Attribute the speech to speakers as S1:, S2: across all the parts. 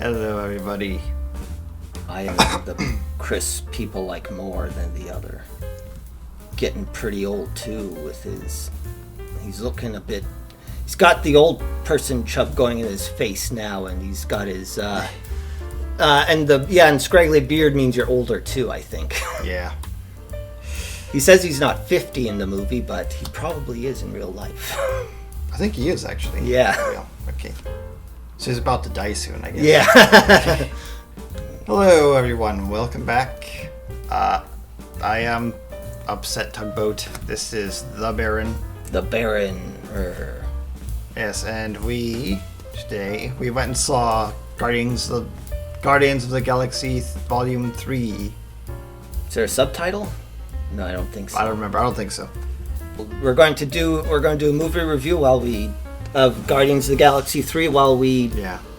S1: Hello, everybody.
S2: I am the Chris people like more than the other. Getting pretty old too with his... He's looking a bit... He's got the old person chub going in his face now, and he's got his... and scraggly beard means you're older too, I think.
S1: Yeah.
S2: He says he's not 50 in the movie, but he probably is in real life.
S1: I think he is, actually.
S2: Yeah.
S1: Real. Okay. So he's about to die soon, I guess.
S2: Yeah.
S1: Hello, everyone. Welcome back. I am Upset Tugboat. This is The Baron.
S2: The Baron.
S1: Yes, and today, we went and saw Guardians of the Galaxy Volume 3.
S2: Is there a subtitle? No, I don't think so.
S1: I don't remember. I don't think so.
S2: We're going to do a movie review of Guardians of the Galaxy 3 while we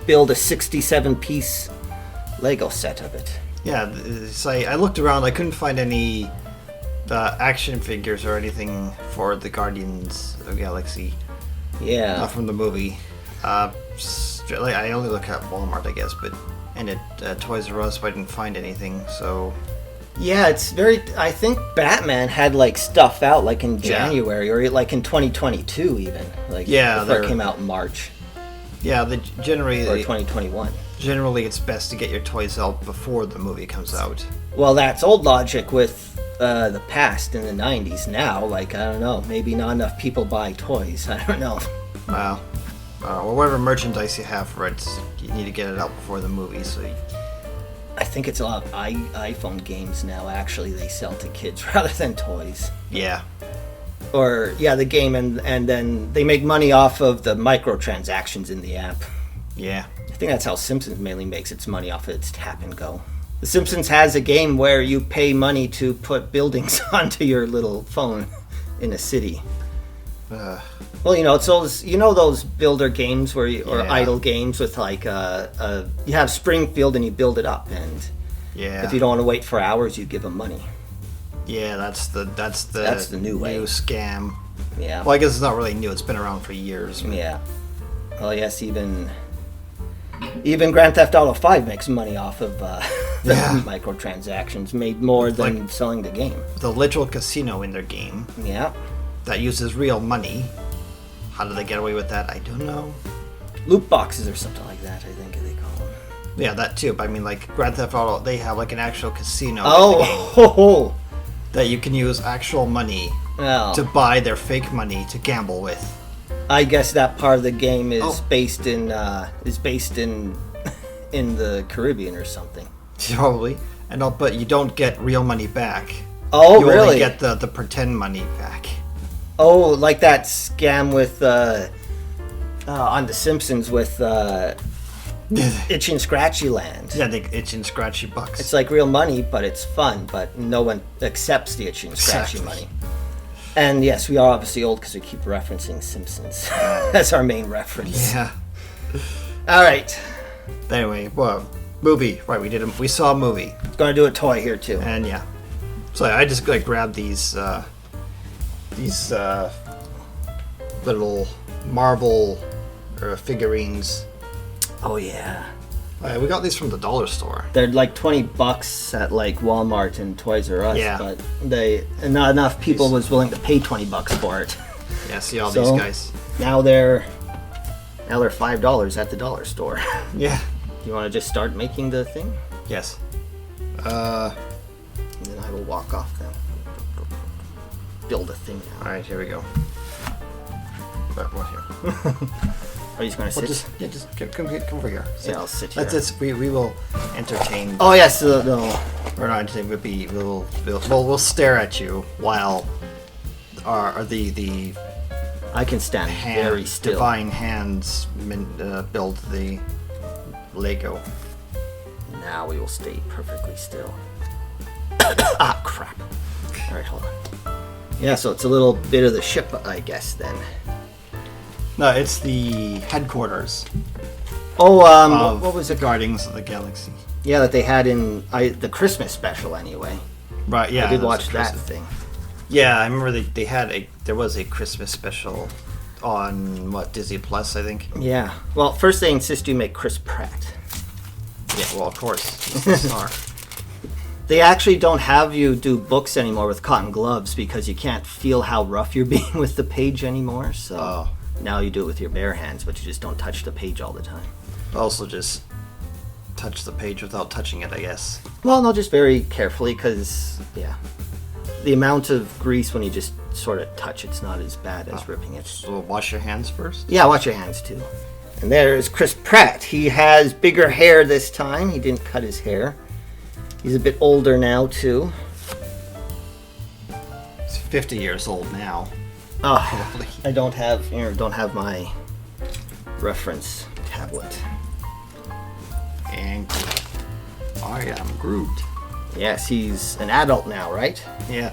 S2: build a 67-piece Lego set of it.
S1: Yeah, so I looked around. I couldn't find any action figures or anything for the Guardians of the Galaxy.
S2: Yeah.
S1: Not from the movie. I only look at Walmart, I guess, and at Toys R Us, but I didn't find anything. So.
S2: Yeah, it's very... I think Batman had, stuff out, in January, or, in 2022, even. Before it came out in March.
S1: Yeah, generally...
S2: Or 2021.
S1: Generally, it's best to get your toys out before the movie comes out.
S2: Well, that's old logic with the past in the 90s. Now, I don't know, maybe not enough people buy toys. I don't know.
S1: Well, whatever merchandise you have for it, you need to get it out before the movie, so...
S2: I think it's a lot of iPhone games now, actually, they sell to kids rather than toys.
S1: Yeah.
S2: Or, the game, and then they make money off of the microtransactions in the app.
S1: Yeah.
S2: I think that's how Simpsons mainly makes its money off of its tap and go. The Simpsons has a game where you pay money to put buildings onto your little phone in a city. Well, it's those, those builder games or idle games with you have Springfield and you build it up, and if you don't want to wait for hours, you give them money. Yeah, that's the new way.
S1: New scam.
S2: Yeah.
S1: Well, I guess it's not really new. It's been around for years. But...
S2: Yeah. Well, yes, even Grand Theft Auto 5 makes money off of the microtransactions, made more than selling the game.
S1: The literal casino in their game.
S2: Yeah.
S1: That uses real money. How do they get away with that? I don't know.
S2: Loot boxes or something like that, I think they call them.
S1: Yeah, that too. But I mean, Grand Theft Auto, they have an actual casino
S2: in the game
S1: that you can use actual money to buy their fake money to gamble with.
S2: I guess that part of the game is based in in the Caribbean or something.
S1: Probably. But you don't get real money back.
S2: Oh,
S1: you
S2: really?
S1: You only get the pretend money back.
S2: Oh, like that scam with on The Simpsons with Itchy and Scratchy Land.
S1: Yeah, the Itchy and Scratchy bucks.
S2: It's like real money, but it's fun, but no one accepts the Itchy and Scratchy money. And yes, we are obviously old because we keep referencing Simpsons. That's our main reference.
S1: Yeah.
S2: All right.
S1: Anyway, movie. Right, we saw a movie.
S2: Gonna do a toy here too.
S1: And yeah. So I just grabbed these little marble figurines.
S2: Oh yeah.
S1: We got these from the dollar store.
S2: They're $20 at Walmart and Toys R Us, but not enough people was willing to pay $20 for it.
S1: Yeah, see all these guys.
S2: Now they're $5 at the dollar store.
S1: Yeah.
S2: You want to just start making the thing?
S1: Yes.
S2: And then I will walk off then. Build a thing now.
S1: Alright, here we go. What here?
S2: Are you just going to sit?
S1: Just come over here. Sit.
S2: Yeah, I'll sit here.
S1: We will entertain.
S2: Oh yes, no.
S1: We're not entertaining. We'll stare at you while the
S2: I can stand very still.
S1: Divine hands build the Lego.
S2: Now we will stay perfectly still. Crap. All right, hold on. Yeah, so it's a little bit of the ship, I guess, then.
S1: No, it's the headquarters.
S2: Oh, what was it?
S1: Guardians of the Galaxy.
S2: Yeah, that they had in the Christmas special, anyway.
S1: Right, yeah.
S2: I did watch that thing.
S1: Yeah, I remember there was a Christmas special on Disney Plus, I think.
S2: Yeah. Well, first they insist you make Chris Pratt.
S1: Yeah, well, of course. He's the star.
S2: They actually don't have you do books anymore with cotton gloves because you can't feel how rough you're being with the page anymore. So
S1: Oh.
S2: now you do it with your bare hands, but you just don't touch the page all the time.
S1: Also, just touch the page without touching it, I guess.
S2: Well, no, just very carefully because, yeah. The amount of grease when you just sort of touch it's not as bad as ripping it.
S1: So wash your hands first.
S2: Yeah, watch your hands too. And there's Chris Pratt. He has bigger hair this time. He didn't cut his hair. He's a bit older now too.
S1: He's 50 years old now.
S2: Oh, I don't have my reference tablet.
S1: And I am Groot.
S2: Yes, he's an adult now, right?
S1: Yeah.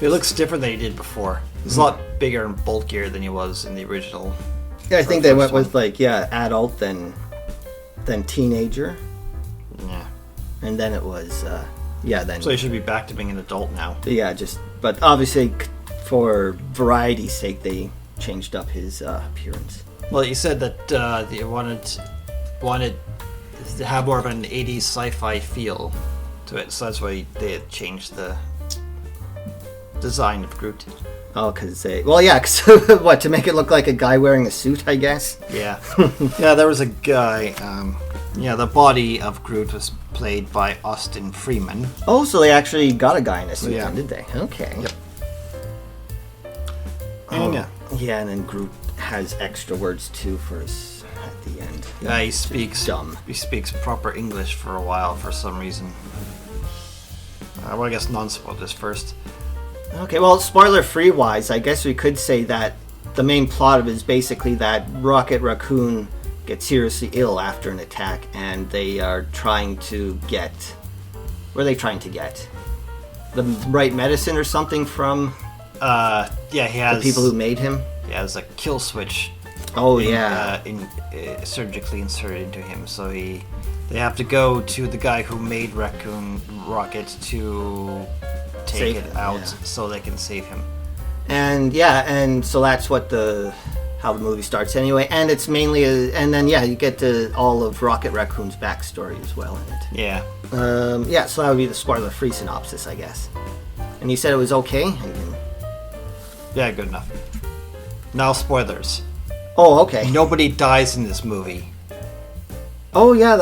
S1: He looks different than he did before. He's a lot bigger and bulkier than he was in the original.
S2: Yeah, I think
S1: the
S2: they
S1: first
S2: went with adult then teenager,
S1: Yeah.
S2: and then it was then
S1: So he should be back to being an adult now.
S2: but obviously for variety's sake they changed up his appearance.
S1: Well, you said that you wanted to have more of an 80s sci-fi feel to it, so that's why they had changed the design of Groot.
S2: Oh, because what, to make it look like a guy wearing a suit, I guess?
S1: Yeah. Yeah, there was a guy, the body of Groot was played by Austin Freeman.
S2: Oh, so they actually got a guy in a suit,
S1: Yeah.
S2: then, did they? Okay.
S1: Yep. And
S2: Yeah, and then Groot has extra words too for us at the end.
S1: yeah, he speaks
S2: Dumb.
S1: He speaks proper English for a while for some reason. Well, I guess non-spoilers first.
S2: Okay, well, spoiler-free wise, I guess we could say that the main plot of it is basically that Rocket Raccoon gets seriously ill after an attack, and they are trying to get... What are they trying to get? The right medicine or something from
S1: Yeah, he has
S2: the people who made him?
S1: He has a kill switch.
S2: Oh, yeah.
S1: Surgically inserted into him, so they have to go to the guy who made Raccoon Rocket to take
S2: Save
S1: it
S2: him,
S1: out
S2: yeah.
S1: so they can save him.
S2: And so that's what how the movie starts anyway, and it's mainly you get to all of Rocket Raccoon's backstory as well in it.
S1: Yeah.
S2: So that would be the spoiler-free synopsis, I guess. And you said it was okay?
S1: Yeah, good enough. Now spoilers.
S2: Oh, okay.
S1: Nobody dies in this movie,
S2: Oh, yeah,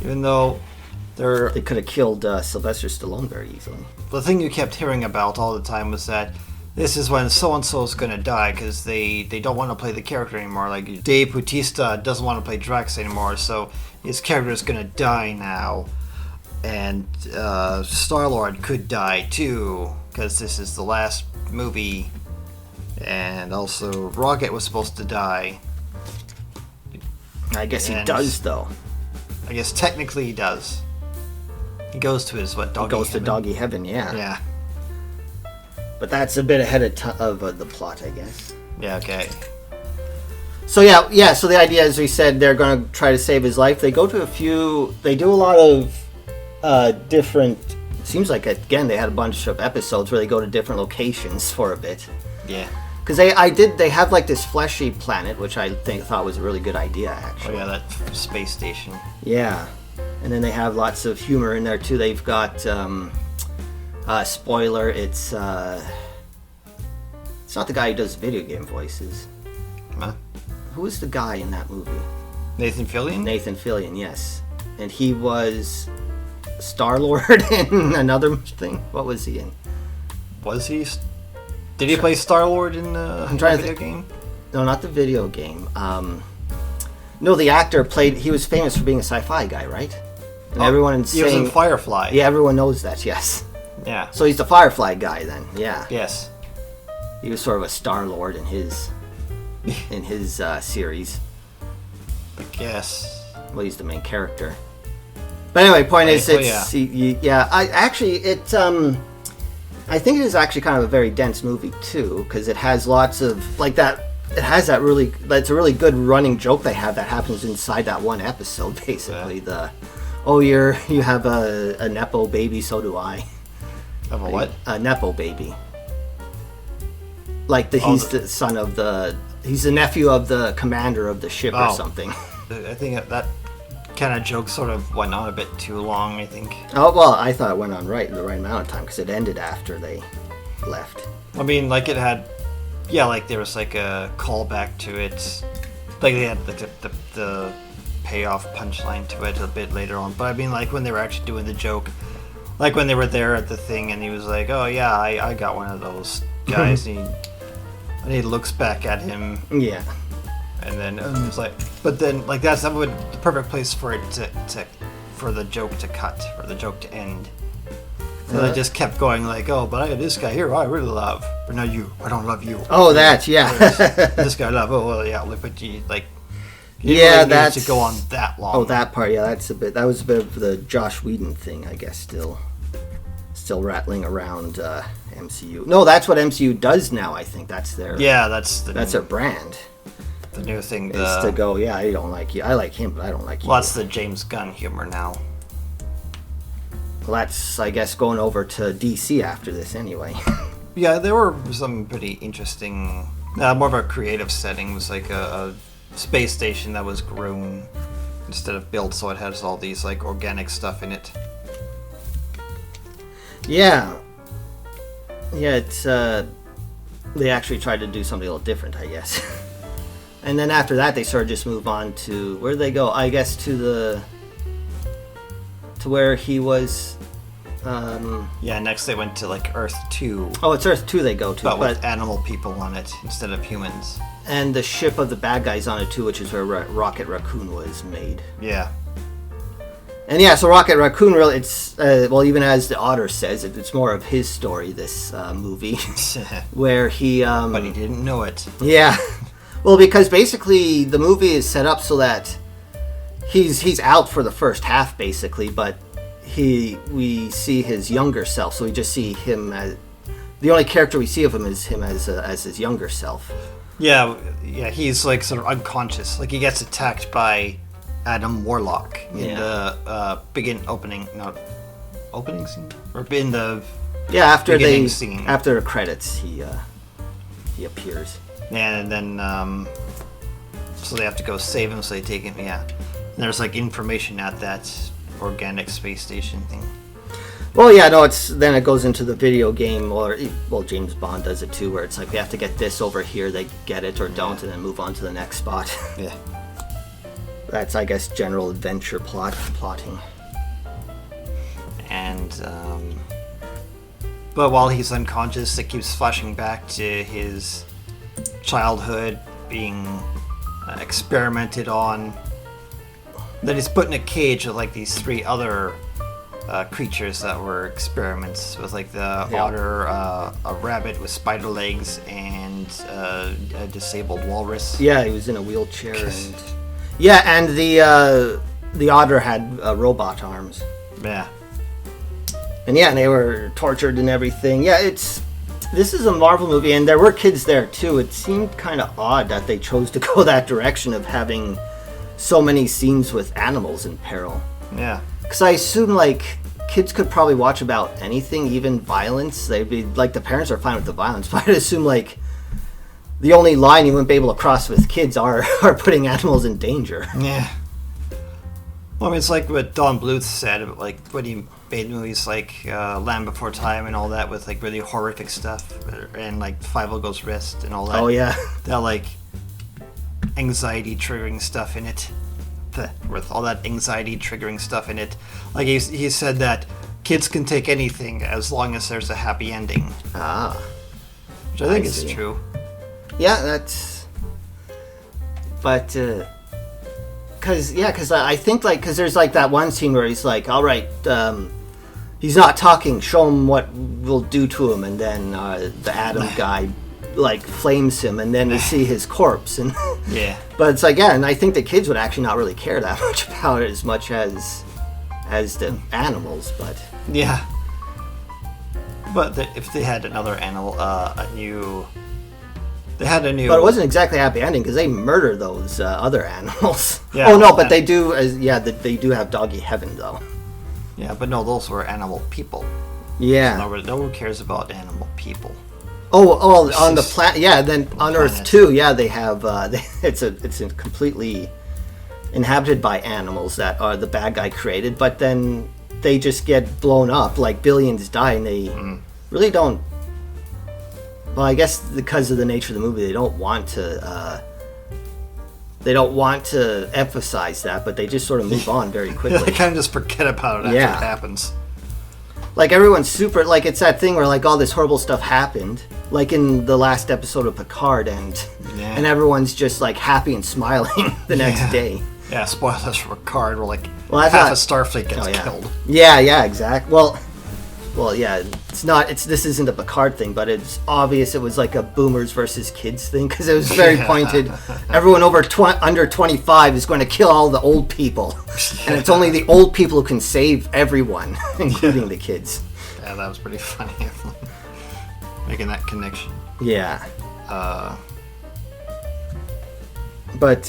S1: even though
S2: they could have killed Sylvester Stallone very easily.
S1: the thing you kept hearing about all the time was that this is when so-and-so is going to die because they don't want to play the character anymore. Like, Dave Bautista doesn't want to play Drax anymore, so his character is going to die now. And Star-Lord could die too because this is the last movie. And also, Rocket was supposed to die.
S2: I guess he
S1: And-
S2: does, though.
S1: I guess technically he does. He goes to his, doggy
S2: He goes to
S1: heaven?
S2: doggy heaven, yeah.
S1: Yeah.
S2: But that's a bit ahead of the plot, I guess.
S1: Yeah, okay.
S2: So so the idea is, we said they're going to try to save his life. They go to they do a lot of different, it seems like, again, they had a bunch of episodes where they go to different locations for a bit.
S1: Yeah.
S2: Because they have like this fleshy planet, which I thought was a really good idea,
S1: Oh
S2: actually.
S1: yeah, that space station.
S2: Yeah. And then they have lots of humor in there too. They've got spoiler, it's not the guy who does video game voices.
S1: Huh?
S2: Who was the guy in that movie?
S1: Nathan Fillion?
S2: Nathan Fillion, yes. And he was Star-Lord in another thing. What was he in?
S1: Was he? Did he play Star-Lord in the
S2: trying to
S1: video
S2: think.
S1: game?
S2: No, not the video game. No, the actor he was famous for being a sci-fi guy, right? And everyone
S1: He was in Firefly.
S2: Yeah, everyone knows that, yes.
S1: Yeah.
S2: So he's the Firefly guy then, yeah.
S1: Yes.
S2: He was sort of a Star-Lord in his series.
S1: I guess.
S2: Well, he's the main character. But anyway, point is,
S1: Oh,
S2: it's
S1: yeah.
S2: I think it is actually kind of a very dense movie too, because it has lots of like that. It has that really. That's a really good running joke they have that happens inside that one episode. Basically, you have a nepo baby, so do I.
S1: Of a what?
S2: A nepo baby. Like he's the son of he's the nephew of the commander of the ship or something.
S1: I think that kind of joke sort of went on a bit too long, I think.
S2: Oh well, I thought it went on the right amount of time because it ended after they left.
S1: I mean, like it had, yeah, like there was like a callback to it, like they had the payoff punchline to it a bit later on. But I mean, like when they were actually doing the joke, like when they were there at the thing, and he was like, "Oh yeah, I got one of those guys," and he looks back at him,
S2: Yeah.
S1: and then it's like, but then like that would the perfect place for it to for the joke to cut or the joke to end. So they just kept going like, "Oh, but I have this guy here I really love, but not you. I don't love you."
S2: Oh, that, yeah.
S1: This guy I love. Oh well, yeah. But you like, you
S2: Yeah,
S1: really need
S2: that's-
S1: to go on that long.
S2: Oh, that part, yeah, that was a bit of the Josh Whedon thing, I guess, still rattling around MCU. No, that's what MCU does now, I think. That's their
S1: that's
S2: their brand.
S1: the new thing.
S2: Is to go, yeah, I don't like you. I like him, but I don't like you.
S1: Well, that's the James Gunn humor now.
S2: Well, that's, I guess, going over to DC after this anyway.
S1: Yeah, there were some pretty interesting, more of a creative setting. It was like a space station that was grown instead of built, so it has all these like organic stuff in it.
S2: Yeah. Yeah, it's, they actually tried to do something a little different, I guess. And then after that, they sort of just move on to, where did they go? I guess to where he was,
S1: Yeah, next they went to like Earth 2,
S2: oh, it's Earth 2 they go to,
S1: but
S2: but
S1: with animal people on it instead of humans.
S2: and the ship of the bad guys on it too, which is where Rocket Raccoon was made.
S1: Yeah.
S2: And yeah, so Rocket Raccoon, really, it's, well, even as the author says, it's more of his story, this movie, where he...
S1: But he didn't know it.
S2: Yeah. Well, because basically the movie is set up so that he's out for the first half, basically, but we see his younger self, so we just see him as... The only character we see of him is him as his younger self.
S1: Yeah, he's like sort of unconscious. Like he gets attacked by Adam Warlock in the opening scene, or in the
S2: Yeah, after
S1: beginning scene.
S2: after the credits, he appears.
S1: And then so they have to go save him. So they take him. Yeah, and there's like information at that organic space station thing.
S2: Well, yeah, no, then it goes into the video game, or well, James Bond does it too, where it's like we have to get this over here, they get it or don't, and then move on to the next spot.
S1: Yeah.
S2: That's, I guess, general adventure plotting.
S1: And but while he's unconscious, it keeps flashing back to his childhood being experimented on. Then he's put in a cage with like these three other creatures that were experiments with, like the otter, a rabbit with spider legs, and a disabled walrus.
S2: Yeah, he was in a wheelchair, and yeah, and the otter had robot arms.
S1: Yeah.
S2: And yeah, and they were tortured and everything. Yeah, this is a Marvel movie, and there were kids there too. It seemed kind of odd that they chose to go that direction of having so many scenes with animals in peril.
S1: Yeah.
S2: Because I assume, like, kids could probably watch about anything, even violence. They'd be, like, the parents are fine with the violence, but I'd assume, like, the only line you wouldn't be able to cross with kids are putting animals in danger.
S1: Yeah. Well, I mean, it's like what Don Bluth said, like, when he made movies like Land Before Time and all that with, like, really horrific stuff, and, like, Five Goes West and all that.
S2: Oh, yeah.
S1: That, like, anxiety-triggering stuff in it. With all that anxiety-triggering stuff in it. Like, he said that kids can take anything as long as there's a happy ending.
S2: Ah.
S1: Which I think
S2: I
S1: is
S2: see.
S1: true.
S2: Yeah, that's... But, Because I think, like, because there's, like, that one scene where he's like, all right, he's not talking, show him what we'll do to him, and then the Adam guy, like, flames him, and then we see his corpse, and...
S1: Yeah.
S2: But it's like, yeah, and I think the kids would actually not really care that much about it as much as the animals, but...
S1: Yeah. But if they had another animal, They had a new...
S2: But it wasn't exactly a happy ending, because they murder those other animals.
S1: Yeah,
S2: oh, no,
S1: well,
S2: but they do, they do have doggy heaven, though.
S1: Yeah, but no, those were animal people.
S2: Yeah.
S1: No one cares about animal people.
S2: Oh, on the planet, yeah. Then on Earth
S1: planet.
S2: too, yeah, they have. It's a completely inhabited by animals that are the bad guy created, but then they just get blown up, like billions die, and they really don't. Well, I guess because of the nature of the movie, they don't want to. They don't want to emphasize that, but they just sort of move on very
S1: They
S2: quickly.
S1: kind of just forget about it after
S2: Yeah.
S1: it happens.
S2: Like everyone's super. Like it's that thing where like all this horrible stuff happened, like in the last episode of Picard, and everyone's just like happy and smiling the next day.
S1: Yeah, spoilers for Picard, where like
S2: Well, I
S1: half
S2: thought-
S1: of Starfleet gets
S2: Oh, yeah.
S1: killed.
S2: Yeah, exactly. Well, yeah. It's not. This isn't a Picard thing, but it's obvious it was like a boomers versus kids thing because it was very pointed. Everyone under 25 is going to kill all the old people, and it's only the old people who can save everyone, including the kids.
S1: Yeah, that was pretty funny. Making that connection.
S2: Yeah.
S1: Uh,
S2: But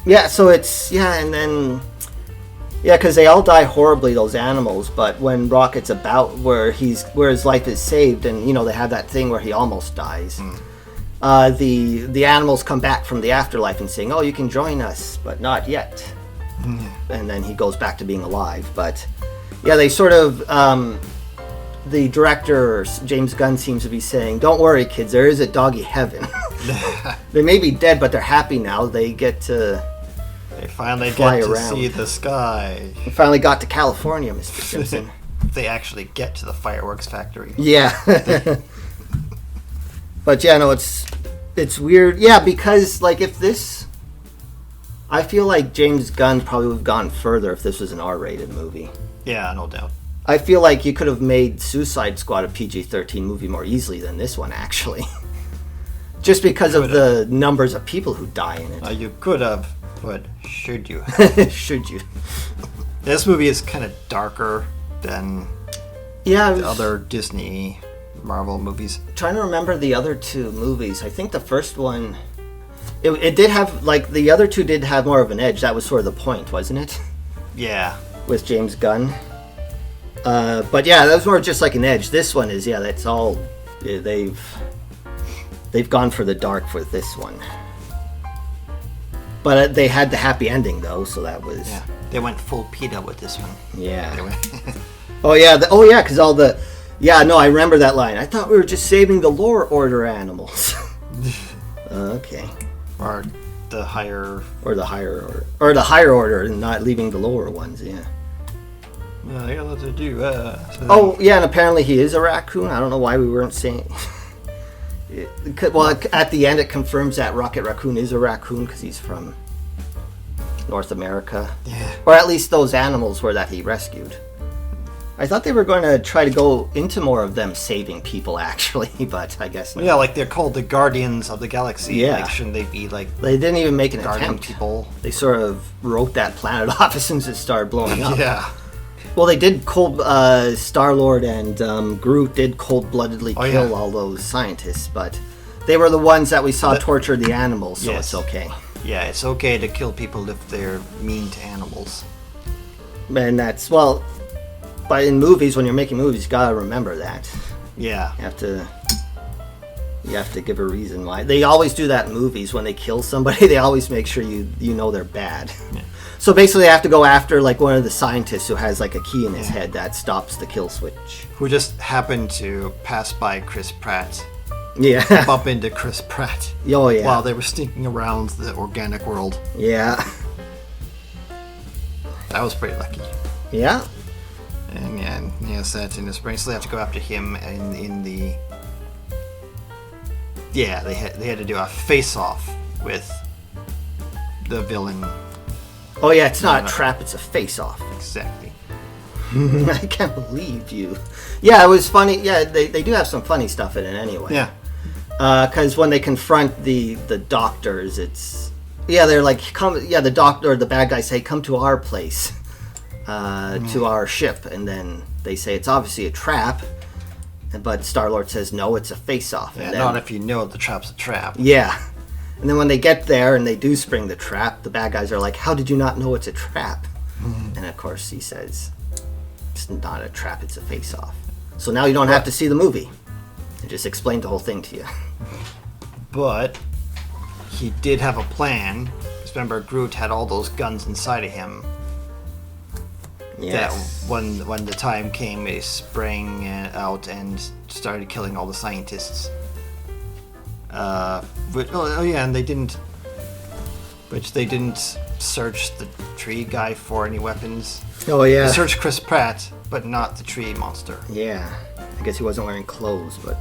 S2: yeah, so it's and then because they all die horribly, those animals. But when Rocket's about where his life is saved, and they have that thing where he almost dies. The animals come back from the afterlife and saying, "Oh, you can join us, but not yet." And then he goes back to being alive. But yeah, they sort of. The director James Gunn seems to be saying, "Don't worry, kids. There is a doggy heaven." They may be dead, but they're happy now. They get to
S1: they finally
S2: Fly
S1: get to
S2: around.
S1: see the sky.
S2: they finally got to California, Mr. Simpson.
S1: They actually get to the fireworks factory.
S2: Yeah. But yeah, no, it's weird. Yeah, because like if this, I feel like James Gunn probably would have gone further if this was an R-rated movie.
S1: Yeah, no doubt.
S2: I feel like you could have made Suicide Squad a PG-13 movie more easily than this one, actually. Just because of the numbers of people who die in it.
S1: You could have, but should you?
S2: Should you?
S1: This movie is kind of darker than
S2: Yeah, I
S1: the
S2: was
S1: other Disney Marvel movies.
S2: trying to remember the other two movies. I think the first one, it did have, like, the other two did have more of an edge. That was sort of the point, wasn't it?
S1: Yeah.
S2: With James Gunn. But yeah, that was more just like an edge. This one is, that's all, they've gone for the dark for this one. But they had the happy ending, though, so that was...
S1: Yeah. They went full PETA with this one.
S2: Yeah.
S1: They went
S2: Because all the... Yeah, no, I remember that line. I thought we were just saving the lower order animals. Okay.
S1: or the higher...
S2: Or the higher order. Or the higher order and not leaving the lower ones, yeah.
S1: They got to do.
S2: Oh, yeah, and apparently he is a raccoon. I don't know why we weren't saying... Well, at the end it confirms that Rocket Raccoon is a raccoon because he's from North America.
S1: Yeah.
S2: Or at least those animals were that he rescued. I thought they were going to try to go into more of them saving people, actually, but I guess not.
S1: Yeah, like they're called the Guardians of the Galaxy.
S2: Yeah.
S1: Like, shouldn't they be like
S2: They didn't even make an
S1: guarding
S2: attempt.
S1: people?
S2: They sort of wrote that planet off as soon as it started blowing up.
S1: Yeah.
S2: Well, they did Star-Lord and Groot did cold-bloodedly kill
S1: yeah.
S2: all those scientists, but they were the ones that we saw torture the animals, so
S1: Yes.
S2: it's okay.
S1: Yeah, it's okay to kill people if they're mean to animals.
S2: And that's, well, but in movies, when you're making movies, you gotta remember that.
S1: Yeah.
S2: You have to give a reason why. They always do that in movies. When they kill somebody, they always make sure you know they're bad.
S1: Yeah.
S2: So basically, they have to go after like one of the scientists who has like a key in his head that stops the kill switch.
S1: Who just happened to pass by Chris Pratt.
S2: Yeah.
S1: Bump into Chris Pratt.
S2: Oh yeah.
S1: While they were sneaking around the organic world.
S2: Yeah.
S1: That was pretty lucky.
S2: Yeah.
S1: And yeah, he has that in his brain, so they have to go after him in the... Yeah, they had to do a face-off with the villain.
S2: Oh yeah. It's not
S1: No.
S2: a trap. It's a face-off.
S1: Exactly.
S2: I can't believe you. Yeah, it was funny. Yeah, they do have some funny stuff in it anyway.
S1: Yeah.
S2: Because when they confront the doctors, it's they're like the doctor or the bad guys say come to our place, to our ship, and then they say it's obviously a trap, but Star-Lord says no, it's a face-off.
S1: Yeah,
S2: And then,
S1: not if you know the trap's a trap.
S2: yeah, and then when they get there and they do spring the trap, the bad guys are like, how did you not know it's a trap? And of course he says it's not a trap, it's a face-off. So now you don't have to see the movie. I just explained the whole thing to you.
S1: But he did have a plan. 'Cause remember Groot had all those guns inside of him. That
S2: Yes.
S1: when the time came, he sprang out and started killing all the scientists. And they didn't search the tree guy for any weapons.
S2: Oh yeah.
S1: They searched Chris Pratt, but not the tree monster.
S2: Yeah. I guess he wasn't wearing clothes, but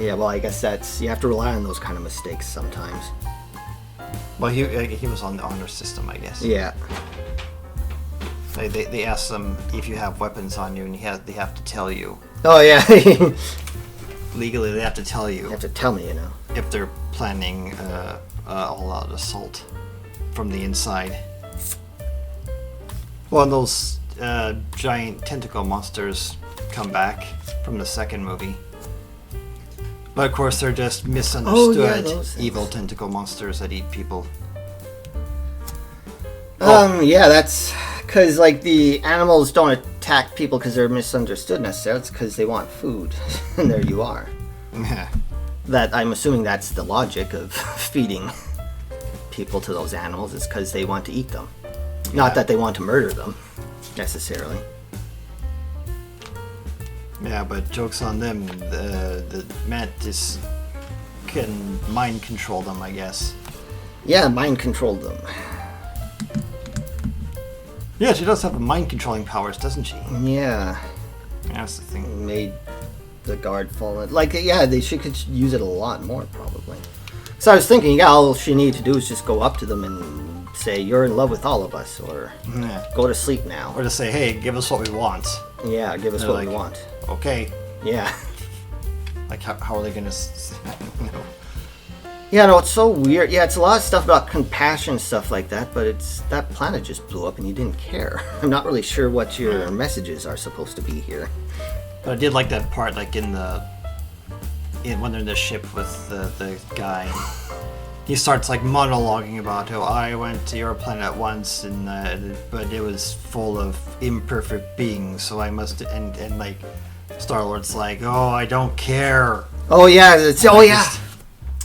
S2: yeah. Well, I guess you have to rely on those kind of mistakes sometimes.
S1: Well, he was on the honor system, I guess.
S2: Yeah.
S1: They ask them if you have weapons on you, and they have to tell you.
S2: Oh yeah. You
S1: Legally, they have to tell you
S2: have to tell me,
S1: if they're planning all-out assault from the inside. Well, those giant tentacle monsters come back from the second movie. But of course, they're just misunderstood
S2: those things.
S1: evil tentacle monsters that eat people.
S2: Yeah, that's because like the animals don't attack people because they're misunderstood necessarily. It's because they want food, and there you are.
S1: Yeah.
S2: That I'm assuming that's the logic of feeding people to those animals is because they want to eat them, not that they want to murder them necessarily.
S1: Yeah, but joke's on them. The mantis can mind control them, I guess.
S2: Yeah, mind controlled them.
S1: Yeah, she does have mind controlling powers, doesn't she?
S2: Yeah,
S1: That's the thing.
S2: made the guard fall in. Like, yeah, she could use it a lot more probably. So I was thinking, yeah, all she needed to do is just go up to them and say, "You're in love with all of us," or
S1: Yeah.
S2: "Go to sleep now."
S1: Or to say, hey, give us what we want.
S2: Yeah, give us
S1: They're
S2: what we
S1: like-
S2: want.
S1: Okay.
S2: Yeah.
S1: Like, how are they gonna...
S2: Yeah, no, it's so weird. Yeah, it's a lot of stuff about compassion, stuff like that, but that planet just blew up and you didn't care. I'm not really sure what your messages are supposed to be here.
S1: But I did like that part, like when they're in the ship with the guy. He starts like monologuing about how I went to your planet once, but it was full of imperfect beings, so I must and like Star-Lord's like, oh, I don't care.
S2: Oh yeah, yeah.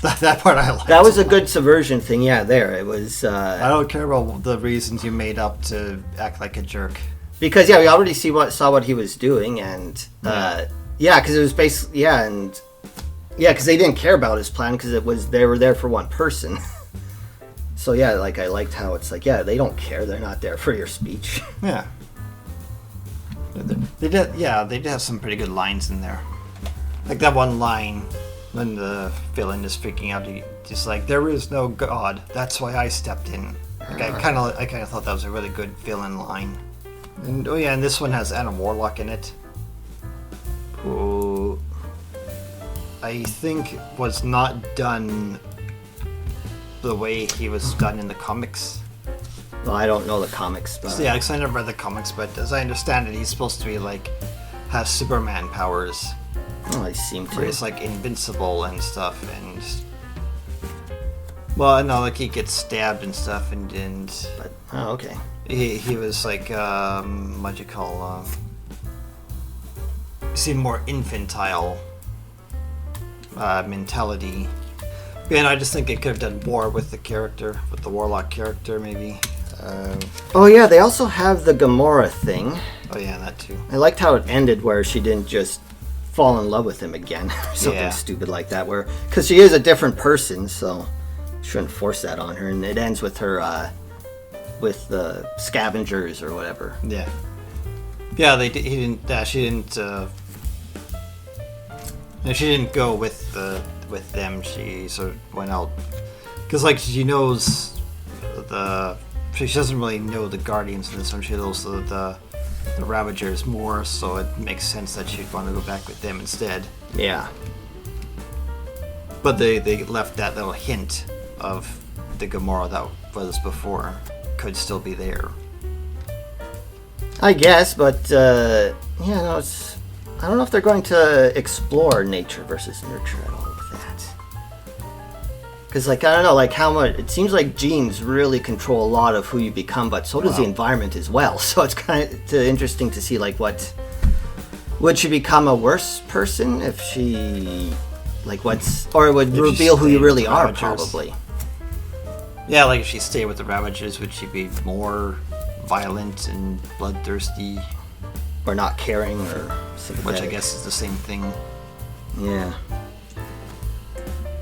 S1: That part I liked.
S2: That was a good subversion thing. Yeah, there it was.
S1: I don't care about the reasons you made up to act like a jerk.
S2: Because yeah, we already saw what he was doing, and because it was basically because they didn't care about his plan because they were there for one person. So yeah, like I liked how it's like, yeah, they don't care. They're not there for your speech.
S1: Yeah. They did. Yeah, they did have some pretty good lines in there. Like that one line when the villain is freaking out, just like, "There is no God. That's why I stepped in." Like I kind of thought that was a really good villain line. And and this one has Adam Warlock in it, who I think was not done the way he was done in the comics.
S2: Well, I don't know the comics, but
S1: So, yeah, because I never read the comics, but as I understand it, he's supposed to be like has Superman powers,
S2: I seem
S1: where
S2: to.
S1: he's like invincible and stuff, and well, no, like he gets stabbed and stuff, and
S2: But oh, okay.
S1: he was like what do you call seemed more infantile mentality. And I just think it could have done more with the character, with the Warlock character, maybe.
S2: Oh yeah, they also have the Gamora thing.
S1: Oh yeah, that too.
S2: I liked how it ended, where she didn't just fall in love with him again, or something
S1: Yeah.
S2: stupid like that. Where because she is a different person, so shouldn't force that on her. And it ends with her with the scavengers or whatever.
S1: Yeah. Yeah, he didn't. She didn't. She didn't go with them. She sort of went out because, like, she knows she doesn't really know the Guardians in this one. She knows the Ravagers more, so it makes sense that she'd want to go back with them instead.
S2: Yeah.
S1: But they left that little hint of the Gamora that was before could still be there.
S2: I guess, but no, I don't know if they're going to explore nature versus nurture at all with that. Because, like, I don't know, like how much it seems like genes really control a lot of who you become, but so does the environment as well. So it's kind of interesting to see, like, would she become a worse person if she, like, or it would
S1: If she
S2: reveal who you
S1: stayed
S2: really are,
S1: Ravagers.
S2: probably.
S1: Yeah, like if she stayed with the Ravagers, would she be more violent and bloodthirsty?
S2: Or not caring or sympathetic.
S1: Which I guess is the same thing.
S2: Yeah.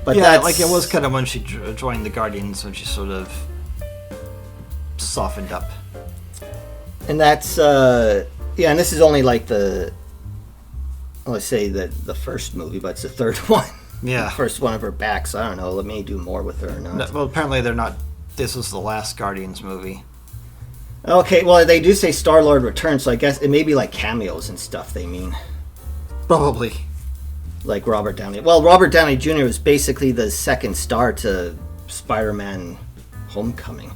S2: But
S1: yeah,
S2: that's...
S1: like it was kind of when she joined the Guardians, when she sort of softened up.
S2: And that's, yeah, and this is only like let's say the first movie, but it's the third one.
S1: Yeah.
S2: First one of her back, so I don't know, it may do more with her or not.
S1: No, well, apparently they're not, this was the last Guardians movie.
S2: Okay, well, they do say Star-Lord returns, so I guess it may be like cameos and stuff they mean.
S1: Probably.
S2: Like Robert Downey. Well, Robert Downey Jr. was basically the second star to Spider-Man Homecoming.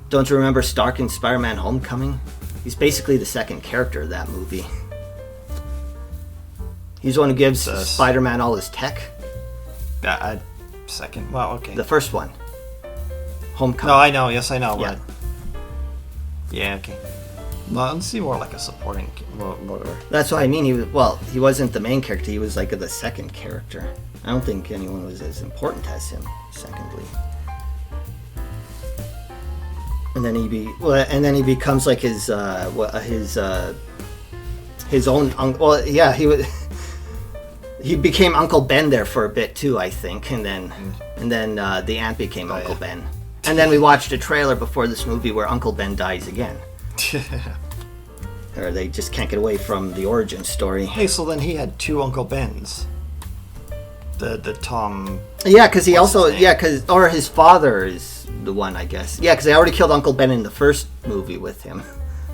S2: Don't you remember Stark in Spider-Man Homecoming? He's basically the second character of that movie. He's the one who gives Spider-Man all his tech.
S1: Second. Well, okay.
S2: The first one. Homecoming.
S1: No, I know. Yes, I know.
S2: Yeah.
S1: But yeah, okay. Well, let's see more like a supporting. Whatever.
S2: That's what I mean. He wasn't the main character. He was like the second character. I don't think anyone was as important as him. Secondly, and then he becomes like his own uncle. Well, yeah, he became Uncle Ben there for a bit too, I think, and then the ant became Uncle Ben. And then we watched a trailer before this movie where Uncle Ben dies again. Or they just can't get away from the origin story.
S1: Hey, so then he had two Uncle Bens. The Tom.
S2: Yeah, because he also or his father is the one, I guess. Yeah, because they already killed Uncle Ben in the first movie with him,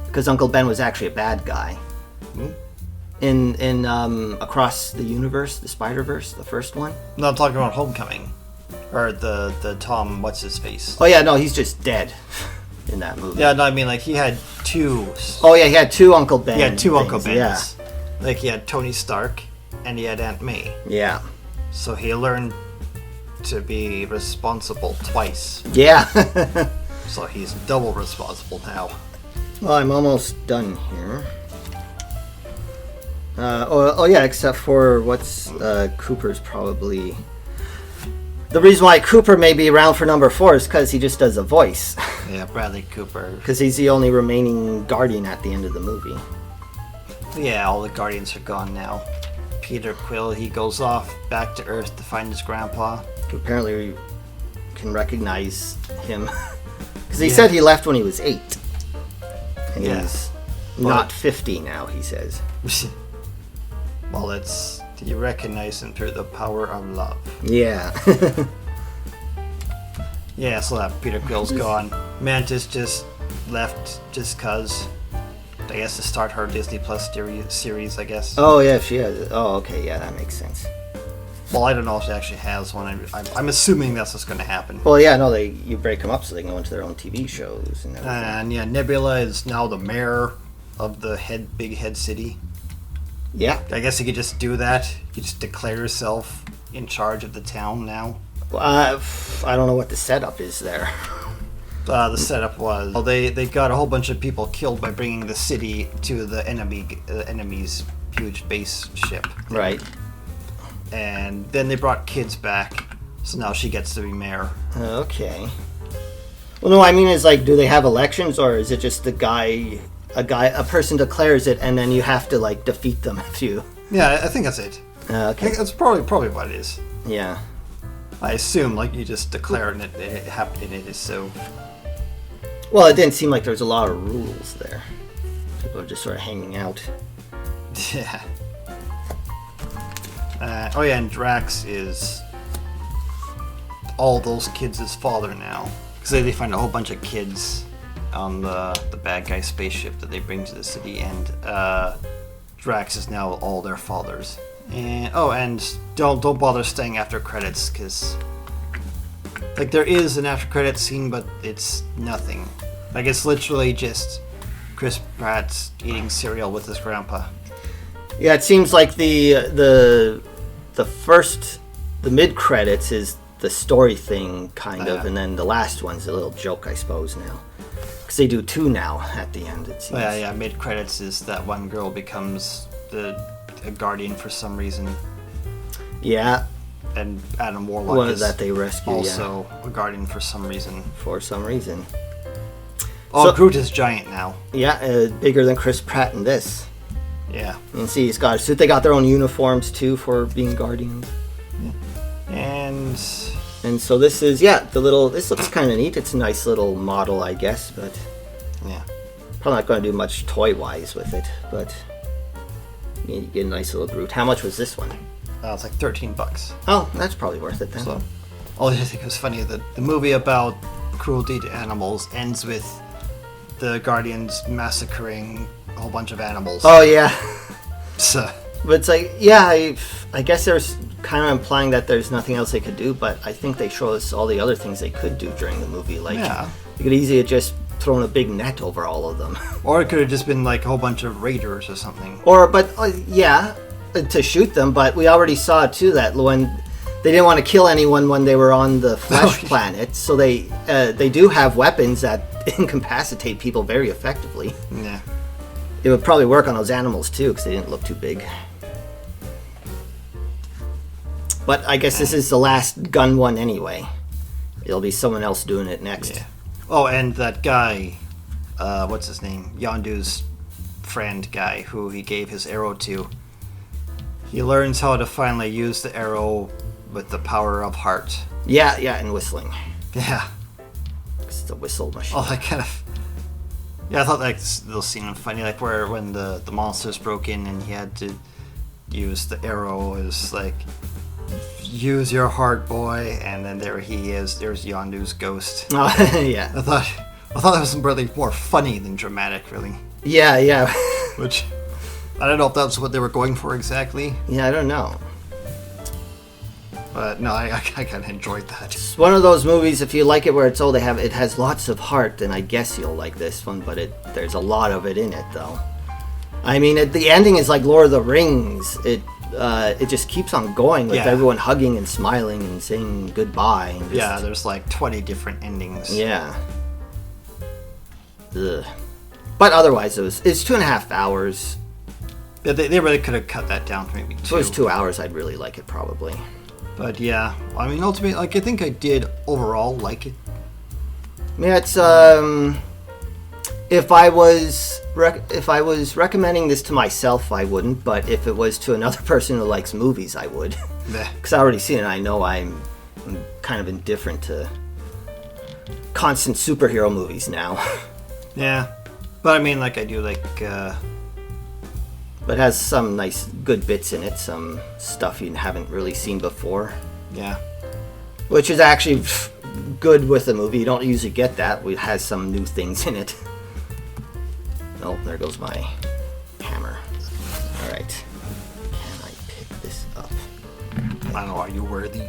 S2: because Uncle Ben was actually a bad guy. In Across the Universe, the Spider-Verse, the first one.
S1: No, I'm talking about Homecoming, or the Tom. What's his face?
S2: Oh yeah, no, he's just dead in that movie.
S1: Yeah, no, I mean like he had two.
S2: Oh yeah, he had two Uncle Ben.
S1: He had two Uncle Bens.
S2: Yeah.
S1: Like he had Tony Stark, and he had Aunt May.
S2: Yeah.
S1: So he learned to be responsible twice.
S2: Yeah.
S1: So he's double responsible now.
S2: Well, I'm almost done here. Yeah, except for what's Cooper's probably... The reason why Cooper may be around for number 4 is because he just does a voice.
S1: Yeah, Bradley Cooper.
S2: Because he's the only remaining Guardian at the end of the movie.
S1: Yeah, all the Guardians are gone now. Peter Quill, he goes off back to Earth to find his grandpa.
S2: Apparently we can recognize him. Because he said he left when he was 8. And he's not 50 now, he says.
S1: Well, you recognize him through the power of love.
S2: Yeah.
S1: Yeah, so that Peter Quill's gone. Mantis just left just cause, I guess, to start her Disney Plus series, I guess.
S2: Oh, yeah, she has. Oh, okay, yeah, that makes sense.
S1: Well, I don't know if she actually has one. I'm assuming that's what's going to happen.
S2: Well, yeah, no, you break them up so they can go into their own TV shows and everything.
S1: And yeah, Nebula is now the mayor of the big head city.
S2: Yeah.
S1: I guess you could just do that. You just declare yourself in charge of the town now.
S2: I don't know what the setup is there.
S1: The setup was they got a whole bunch of people killed by bringing the city to the enemy's huge base ship.
S2: Right.
S1: And then they brought kids back, so now she gets to be mayor.
S2: Okay. Well, no, I mean, is like, do they have elections, or is it just a person declares it, and then you have to like defeat them if you?
S1: Yeah, I think that's it.
S2: Okay.
S1: I think that's probably what it is.
S2: Yeah.
S1: I assume like you just declare it and it happened, and it is so.
S2: Well, it didn't seem like there was a lot of rules there. People are just sort of hanging out.
S1: Yeah. Oh yeah, and Drax is all those kids' father now. Because they find a whole bunch of kids on the bad guy spaceship that they bring to the city, and Drax is now all their fathers. And don't bother staying after credits, because like there is an after credits scene, but it's nothing. Like it's literally just Chris Pratt eating cereal with his grandpa.
S2: Yeah, it seems like the mid credits is the story thing kind of, and then the last one's a little joke, I suppose, now. Because they do 2 now at the end, it seems.
S1: Yeah, mid credits is that one girl becomes a guardian for some reason.
S2: Yeah,
S1: and Adam Warlock
S2: One
S1: is
S2: that they rescue,
S1: also a guardian for some reason.
S2: for some reason.
S1: Oh,
S2: So-
S1: Groot is giant now.
S2: Yeah, bigger than Chris Pratt in this.
S1: Yeah.
S2: You can see he's got a suit. They got their own uniforms too for being guardians.
S1: And
S2: And so this is, this looks kind of neat. It's a nice little model, I guess, but
S1: yeah.
S2: probably not going to do much toy-wise with it, but you get a nice little Groot. How much was this one?
S1: It's like $13.
S2: Oh, that's probably worth it then.
S1: So, I think it was funny that the movie about cruelty to animals ends with the Guardians massacring a whole bunch of animals.
S2: Oh, yeah.
S1: So,
S2: But it's like, I guess there's kind of implying that there's nothing else they could do, but I think they show us all the other things they could do during the movie. Like,
S1: Yeah.
S2: you could easily have just thrown a big net over all of them.
S1: or it could have just been like a whole bunch of raiders or something.
S2: To shoot them, but we already saw too that when they didn't want to kill anyone when they were on the flesh planet, so they do have weapons that incapacitate people very effectively.
S1: Yeah.
S2: It would probably work on those animals too, because they didn't look too big. But I guess this is the last gun one anyway. It'll be someone else doing it next.
S1: Yeah. Oh, and that guy, what's his name? Yondu's friend guy who he gave his arrow to. He learns how to finally use the arrow with the power of heart.
S2: Yeah, and whistling.
S1: Yeah.
S2: It's a whistle machine.
S1: Oh, that kind of. Yeah, I thought that little scene was funny, like where when the monsters broke in and he had to use the arrow, is like, use your heart, boy, and then there he is. There's Yondu's ghost.
S2: Oh, yeah.
S1: I thought that was really more funny than dramatic, really.
S2: Yeah.
S1: Which I don't know if that's what they were going for exactly,
S2: Yeah, I don't know.
S1: but no, I kind of enjoyed that.
S2: It's one of those movies, if you like it where it has lots of heart, then I guess you'll like this one, but there's a lot of it in it, though. I mean, the ending is like Lord of the Rings. It just keeps on going with
S1: Yeah.
S2: everyone hugging and smiling and saying goodbye. And just,
S1: Yeah, there's like 20 different endings.
S2: Yeah. Ugh. But otherwise, it's 2.5 hours.
S1: Yeah, they really could have cut that down to maybe
S2: If it
S1: 2.
S2: was 2 hours, I'd really like it, probably.
S1: But yeah, I mean, ultimately, like I think I did overall like it.
S2: Yeah, it's if I was recommending this to myself, I wouldn't. But if it was to another person who likes movies, I would.
S1: Meh.
S2: Because I already seen it. I know I'm kind of indifferent to constant superhero movies now.
S1: Yeah, but I mean, like I do like.
S2: But it has some nice, good bits in it. Some stuff you haven't really seen before.
S1: Yeah.
S2: Which is actually good with the movie. You don't usually get that. It has some new things in it. Oh, there goes my hammer. Alright. Can I pick this up?
S1: I don't know. Are you worthy?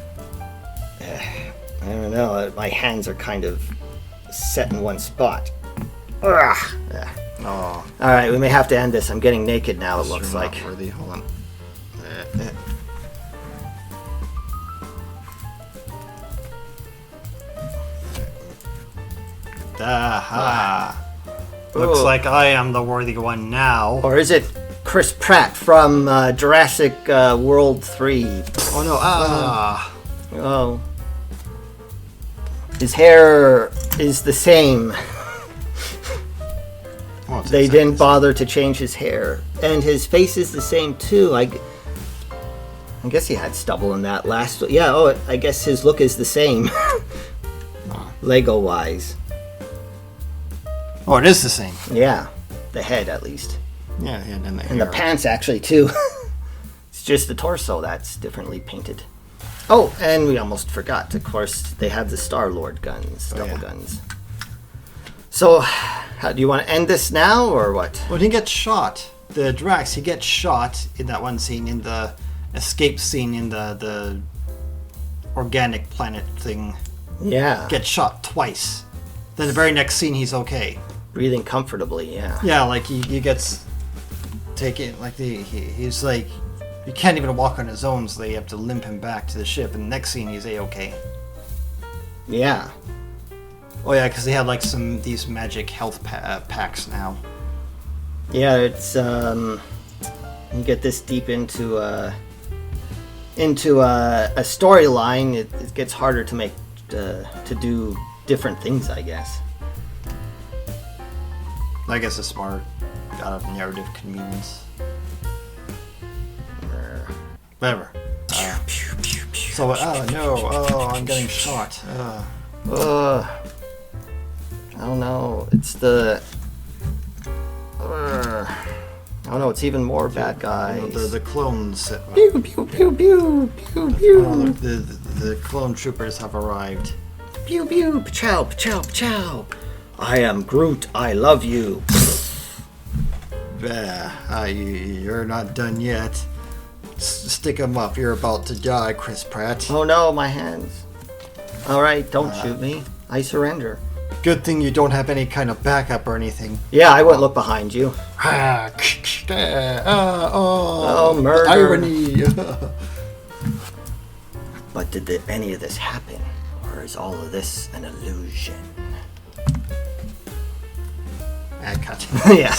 S2: I don't know. My hands are kind of set in one spot. Ugh. Yeah.
S1: Oh,
S2: Alright, we may have to end this. I'm getting naked now, it looks
S1: you're
S2: like.
S1: not worthy. Hold on. Aha. Looks
S2: Oh.
S1: like I am the worthy one now.
S2: Or is it Chris Pratt from Jurassic World 3?
S1: Oh no!
S2: Oh. His hair is the same.
S1: Well, it's
S2: They
S1: exactly
S2: didn't
S1: the
S2: bother to change his hair. And his face is the same too. I guess he had stubble in that last. Yeah, I guess his look is the same. Lego wise.
S1: same. Oh, it is the same.
S2: Yeah. The head at least.
S1: Yeah, and then the
S2: And the
S1: hair.
S2: pants actually too. It's just the torso that's differently painted. Oh, and we almost forgot. Of course, they have the Star-Lord guns, double
S1: yeah.
S2: guns. So, do you want to end this now or what?
S1: When he gets shot, the Drax, he gets shot in that one scene, in the escape scene in the organic planet thing.
S2: Yeah.
S1: Gets shot twice. Then the very next scene, he's okay.
S2: Breathing comfortably, yeah.
S1: Yeah, like he gets taken, like he's like, he can't even walk on his own, so they have to limp him back to the ship. And the next scene, he's a-okay.
S2: Yeah.
S1: Oh yeah, because they have like these magic health packs now.
S2: Yeah, it's you get this deep into into a storyline, it gets harder to make to do different things, I guess.
S1: I guess it's smart out of narrative convenience. Whatever. So, oh no, oh, I'm getting shot.
S2: I don't know. It's the. I don't know. It's even more bad guys.
S1: The clones.
S2: Pew pew pew pew pew pew.
S1: The clone troopers have arrived.
S2: Pew pew pachow pachow pachow. I am Groot. I love you.
S1: You're not done yet. Stick 'em up. You're about to die, Chris Pratt.
S2: Oh no, my hands. All right, don't shoot me. I surrender.
S1: Good thing you don't have any kind of backup or anything.
S2: Yeah, I wouldn't look behind you.
S1: Oh,
S2: murder.
S1: Irony.
S2: But did any of this happen? Or is all of this an illusion?
S1: Cut.
S2: Yeah.